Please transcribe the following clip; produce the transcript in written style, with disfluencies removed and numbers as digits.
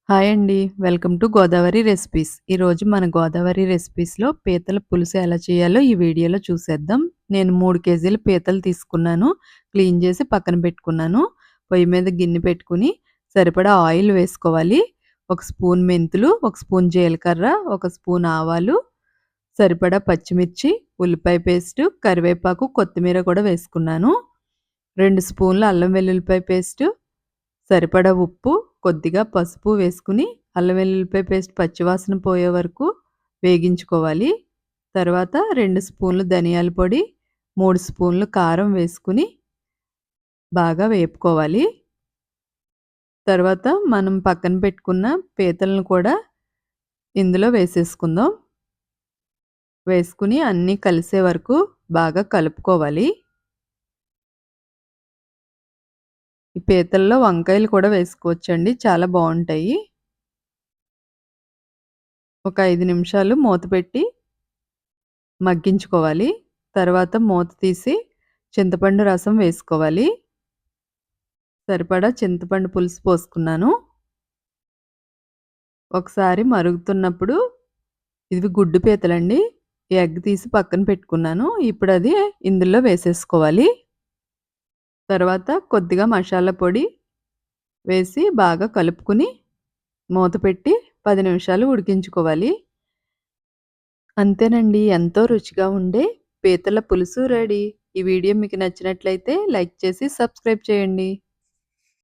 Hi అండి. Welcome to Godavari recipes. ఈరోజు మన గోదావరి రెసిపీస్‌లో పీతల పులుసు ఎలా చేయాలో ఈ వీడియోలో చూసేద్దాం. నేను 3 కేజీల పీతలు తీసుకున్నాను. క్లీన్ చేసి పక్కన పెట్టుకున్నాను. పొయ్యి మీద గిన్నె పెట్టుకొని సరిపడా ఆయిల్ వేసుకోవాలి. ఒక స్పూన్ మెంతులు, ఒక స్పూన్ జీలకర్ర, ఒక స్పూన్ ఆవాలు, సరిపడా పచ్చిమిర్చి, ఉల్లిపాయ పేస్టు, కరివేపాకు, కొత్తిమీర కూడా వేసుకున్నాను. 2 స్పూన్ల అల్లం వెల్లుల్లిపాయ పేస్టు, సరిపడా ఉప్పు, కొద్దిగా పసుపు వేసుకుని అల్లం వెల్లుల్లిపాయ పేస్ట్ పచ్చివాసన పోయే వరకు వేగించుకోవాలి. తర్వాత 2 స్పూన్లు ధనియాల పొడి, 3 స్పూన్లు కారం వేసుకుని బాగా వేపుకోవాలి. తర్వాత మనం పక్కన పెట్టుకున్న పీతలను కూడా ఇందులో వేసేసుకుందాం. వేసుకుని అన్నీ కలిసే వరకు బాగా కలుపుకోవాలి. ఈ పీతల్లో వంకాయలు కూడా వేసుకోవచ్చండి. చాలా బావుంటాయి. ఒక 5 నిమిషాలు మూత పెట్టి మగ్గించుకోవాలి. తర్వాత మూత తీసి చింతపండు రసం వేసుకోవాలి. సరిపడా చింతపండు పులుసు పోసుకున్నాను. ఒకసారి మరుగుతున్నప్పుడు ఇవి గుడ్డు పీతలండి. ఎగ్ తీసి పక్కన పెట్టుకున్నాను. ఇప్పుడది ఇందులో వేసేసుకోవాలి. తర్వాత కొద్దిగా మసాలా పొడి వేసి బాగా కలుపుకొని మూత పెట్టి 10 నిమిషాలు ఉడికించుకోవాలి. అంతేనండి. ఎంతో రుచిగా ఉండే పీతల పులుసు రెడీ. ఈ వీడియో మీకు నచ్చినట్లయితే లైక్ చేసి సబ్స్క్రైబ్ చేయండి.